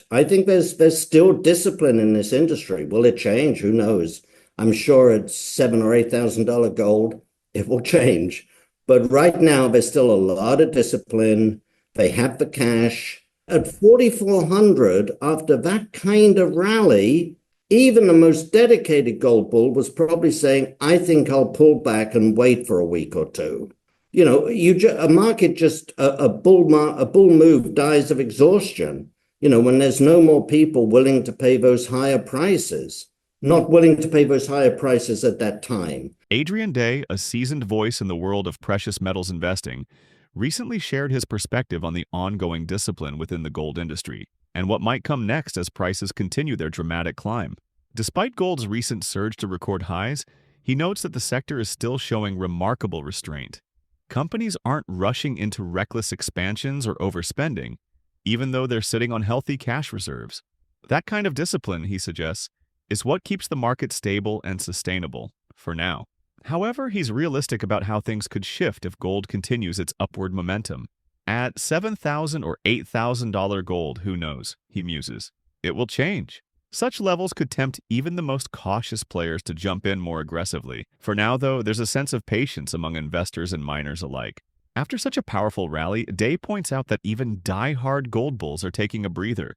I think there's still discipline in this industry. Will it change? Who knows? I'm sure at $7,000 or $8,000 it will change. But right now, there's still a lot of discipline. They have the cash. At 4,400, after that kind of rally, even the most dedicated gold bull was probably saying, I think I'll pull back and wait for a week or two. A market just a bull move dies of exhaustion. When there's no more people willing to pay those higher prices, not willing to pay those higher prices at that time. Adrian Day, a seasoned voice in the world of precious metals investing, recently shared his perspective on the ongoing discipline within the gold industry and what might come next as prices continue their dramatic climb. Despite gold's recent surge to record highs, he notes that the sector is still showing remarkable restraint. Companies aren't rushing into reckless expansions or overspending, even though they're sitting on healthy cash reserves. That kind of discipline, he suggests, is what keeps the market stable and sustainable, for now. However, he's realistic about how things could shift if gold continues its upward momentum. At $7,000 or $8,000 gold, who knows, he muses. It will change. Such levels could tempt even the most cautious players to jump in more aggressively. For now, though, there's a sense of patience among investors and miners alike. After such a powerful rally, Day points out that even die-hard gold bulls are taking a breather,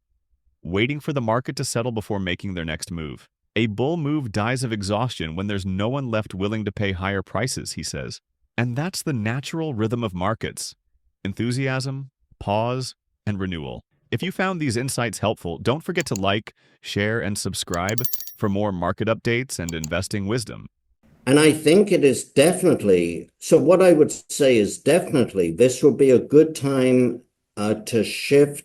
waiting for the market to settle before making their next move. A bull move dies of exhaustion when there's no one left willing to pay higher prices, he says. And that's the natural rhythm of markets: enthusiasm, pause, and renewal. If you found these insights helpful, don't forget to like, share, and subscribe for more market updates and investing wisdom. And I think it is definitely, so what I would say is definitely this will be a good time to shift,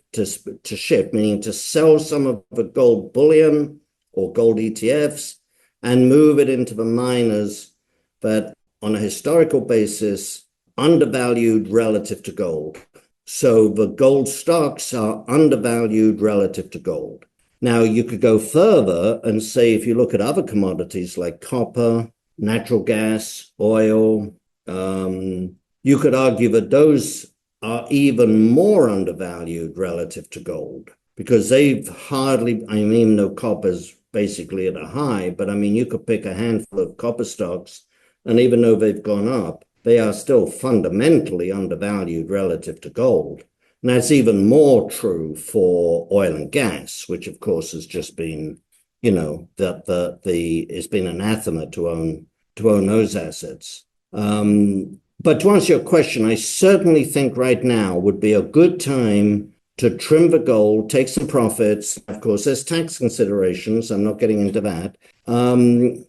meaning to sell some of the gold bullion or gold ETFs and move it into the miners that on a historical basis undervalued relative to gold. So the gold stocks are undervalued relative to gold. Now, you could go further and say, if you look at other commodities like copper, natural gas, oil, you could argue that those are even more undervalued relative to gold because they've hardly, even though copper's basically at a high, but you could pick a handful of copper stocks, and even though they've gone up, they are still fundamentally undervalued relative to gold. And that's even more true for oil and gas, which of course has just been, it's been anathema to own those assets. But to answer your question, I certainly think right now would be a good time to trim the gold, take some profits. Of course, there's tax considerations. I'm not getting into that. To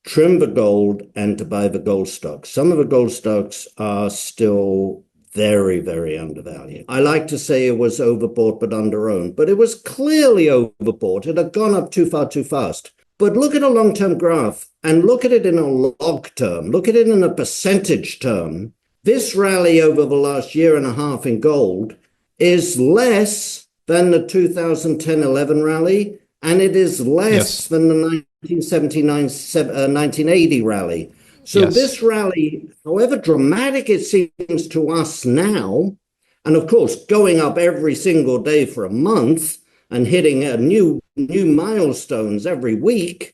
trim the gold and to buy the gold stocks. Some of the gold stocks are still very, very undervalued. I like to say it was overbought but underowned, but it was clearly overbought. It had gone up too far too fast. But look at a long-term graph and look at it in a log term. Look at it in a percentage term. This rally over the last year and a half in gold is less than the 2010-11 rally, and it is less than the 1979-1980 rally. So this rally, however dramatic it seems to us now, and of course going up every single day for a month and hitting a new milestones every week,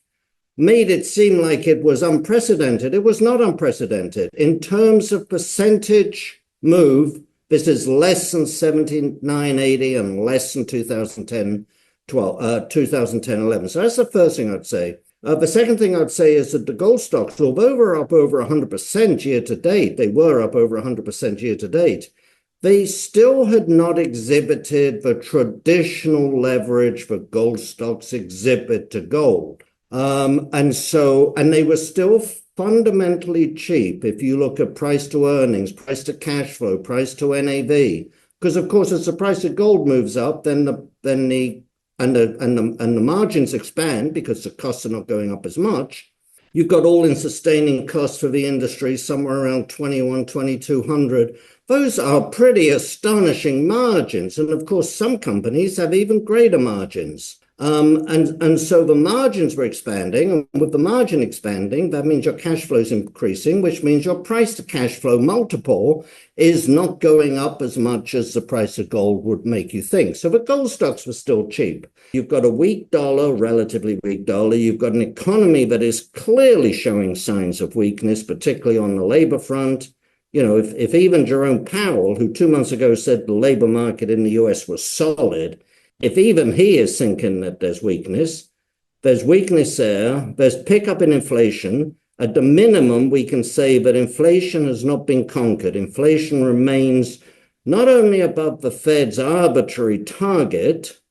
made it seem like it was unprecedented. It was not unprecedented. In terms of percentage move, this is less than 79-80 and less than 2010-11. So that's the first thing I'd say. The second thing I'd say is that the gold stocks, although we're up over 100% year to date, they were up over 100% year to date, they still had not exhibited the traditional leverage that gold stocks exhibit to gold. And they were still fundamentally cheap if you look at price to earnings, price to cash flow, price to NAV. Because of course, as the price of gold moves up, then the margins expand because the costs are not going up as much. You've got all-in sustaining costs for the industry somewhere around 2,200. Those are pretty astonishing margins. And of course, some companies have even greater margins. And so the margins were expanding. And with the margin expanding, that means your cash flow is increasing, which means your price to cash flow multiple is not going up as much as the price of gold would make you think. So the gold stocks were still cheap. You've got a weak dollar, relatively weak dollar. You've got an economy that is clearly showing signs of weakness, particularly on the labor front. If even Jerome Powell, who 2 months ago said the labor market in the US was solid, if even he is thinking that there's weakness there, there's pickup in inflation. At the minimum, we can say that inflation has not been conquered. Inflation remains not only above the Fed's arbitrary target,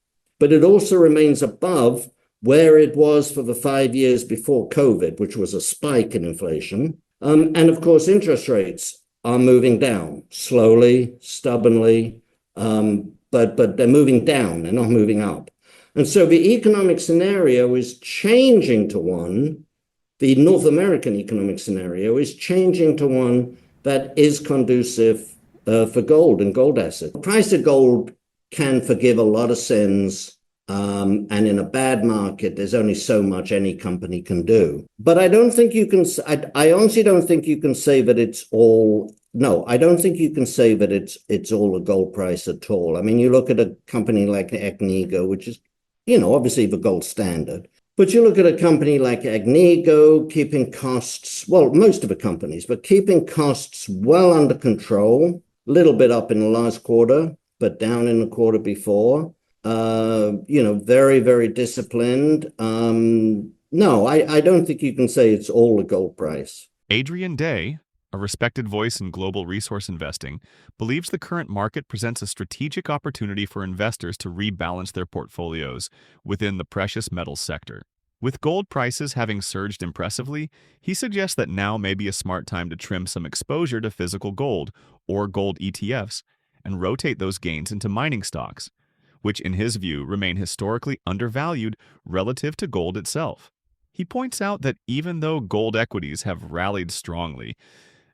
but it also remains above where it was for the 5 years before COVID, which was a spike in inflation. And of course, interest rates are moving down slowly, stubbornly, but they're moving down, they're not moving up. And so the economic scenario is changing to one, the North American economic scenario is changing to one that is conducive for gold and gold assets. The price of gold can forgive a lot of sins. And in a bad market, there's only so much any company can do. But I don't think you can, I honestly don't think you can say that it's all, no, I don't think you can say that it's all a gold price at all. I mean, you look at a company like Agnico, which is, obviously the gold standard. But you look at a company like Agnico keeping costs, well, most of the companies, but keeping costs well under control, a little bit up in the last quarter, but down in the quarter before. Very, very disciplined. No, I don't think you can say it's all a gold price. Adrian Day, a respected voice in global resource investing, believes the current market presents a strategic opportunity for investors to rebalance their portfolios within the precious metals sector. With gold prices having surged impressively, he suggests that now may be a smart time to trim some exposure to physical gold or gold ETFs and rotate those gains into mining stocks, which in his view remain historically undervalued relative to gold itself. He points out that even though gold equities have rallied strongly,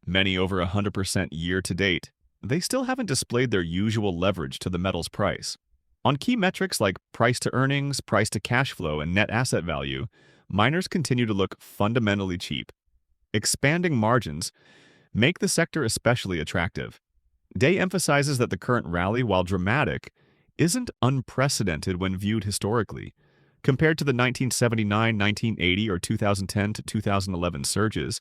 many over 100% year to date, they still haven't displayed their usual leverage to the metal's price. On key metrics like price to earnings, price to cash flow, and net asset value, miners continue to look fundamentally cheap. Expanding margins make the sector especially attractive. Day emphasizes that the current rally, while dramatic, isn't unprecedented when viewed historically. Compared to the 1979, 1980, or 2010 to 2011 surges,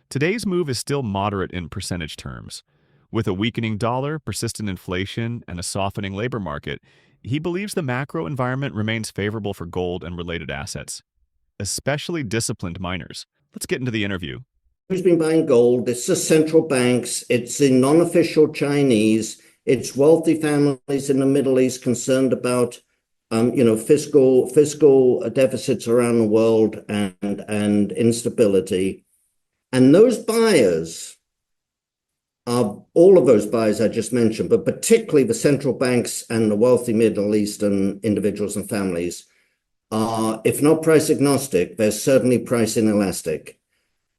today's move is still moderate in percentage terms. With a weakening dollar, persistent inflation, and a softening labor market, he believes the macro environment remains favorable for gold and related assets, especially disciplined miners. Let's get into the interview. Who's been buying gold? It's the central banks, it's the non-official Chinese, it's wealthy families in the Middle East concerned about fiscal deficits around the world and instability. And those buyers are all of those buyers I just mentioned, but particularly the central banks and the wealthy Middle Eastern individuals and families are, if not price agnostic, they're certainly price inelastic.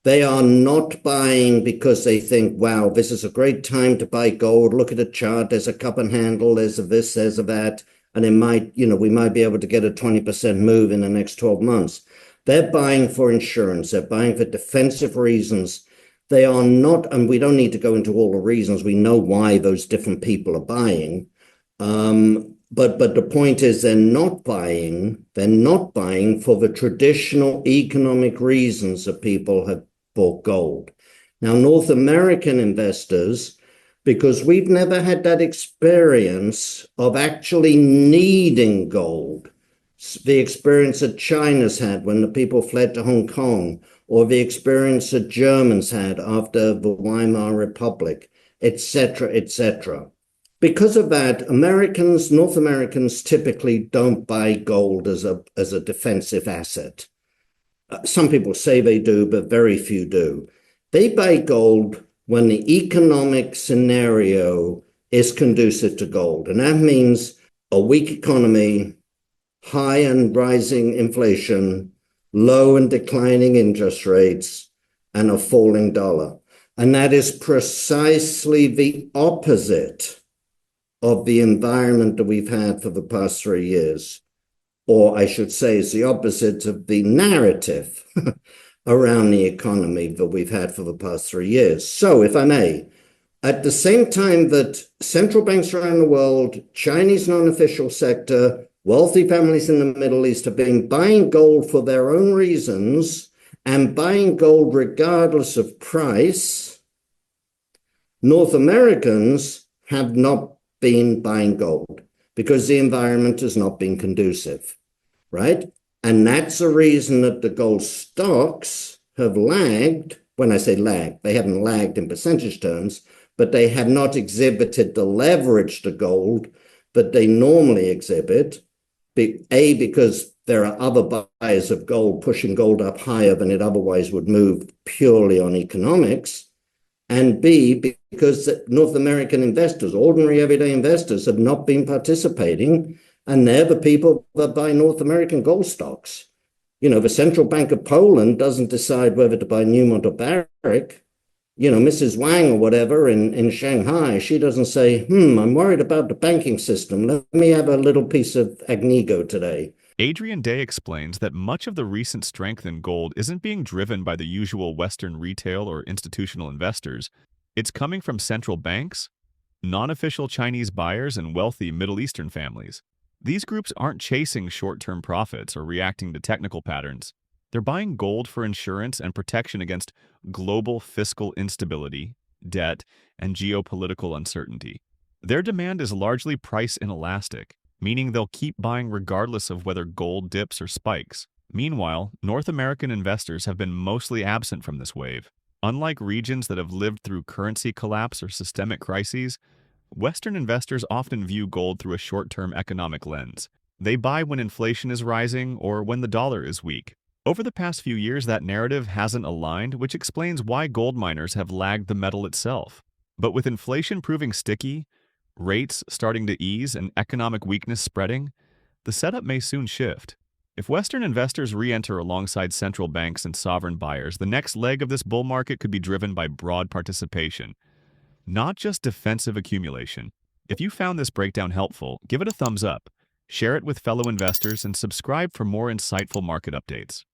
They are not buying because they think, wow, this is a great time to buy gold. Look at the chart. There's a cup and handle. There's a this, there's a that. And we might be able to get a 20% move in the next 12 months. They're buying for insurance. They're buying for defensive reasons. They are not, and we don't need to go into all the reasons. We know why those different people are buying. But the point is they're not buying for the traditional economic reasons that people have bought gold. Now, North American investors, because we've never had that experience of actually needing gold, the experience that China's had when the people fled to Hong Kong, or the experience that Germans had after the Weimar Republic, etc., etc. Because of that, North Americans typically don't buy gold as a defensive asset. Some people say they do, but very few do. They buy gold when the economic scenario is conducive to gold. And that means a weak economy, high and rising inflation, low and declining interest rates, and a falling dollar. And that is precisely the opposite of the environment that we've had for the past 3 years. or I should say, is the opposite of the narrative around the economy that we've had for the past 3 years. So, if I may, at the same time that central banks around the world, Chinese non-official sector, wealthy families in the Middle East have been buying gold for their own reasons and buying gold regardless of price, North Americans have not been buying gold because the environment has not been conducive, right? And that's the reason that the gold stocks have lagged. When I say lagged, they haven't lagged in percentage terms, but they have not exhibited the leverage to gold that they normally exhibit. A, because there are other buyers of gold pushing gold up higher than it otherwise would move purely on economics. And B, because North American investors, ordinary everyday investors, have not been participating, and they're the people that buy North American gold stocks. You know, the Central Bank of Poland doesn't decide whether to buy Newmont or Barrick. You know, Mrs. Wang or whatever in Shanghai, she doesn't say, I'm worried about the banking system. Let me have a little piece of Agnico today. Adrian explains that much of the recent strength in gold isn't being driven by the usual Western retail or institutional investors. It's coming from central banks, non-official Chinese buyers, and wealthy Middle Eastern families. These groups aren't chasing short-term profits or reacting to technical patterns. They're buying gold for insurance and protection against global fiscal instability, debt, and geopolitical uncertainty. Their demand is largely price inelastic, meaning they'll keep buying regardless of whether gold dips or spikes. Meanwhile, North American investors have been mostly absent from this wave. Unlike regions that have lived through currency collapse or systemic crises, Western investors often view gold through a short-term economic lens. They buy when inflation is rising or when the dollar is weak. Over the past few years, that narrative hasn't aligned, which explains why gold miners have lagged the metal itself. But with inflation proving sticky, rates starting to ease, and economic weakness spreading, the setup may soon shift. If Western investors re-enter alongside central banks and sovereign buyers, the next leg of this bull market could be driven by broad participation, not just defensive accumulation. If you found this breakdown helpful, give it a thumbs up, share it with fellow investors, and subscribe for more insightful market updates.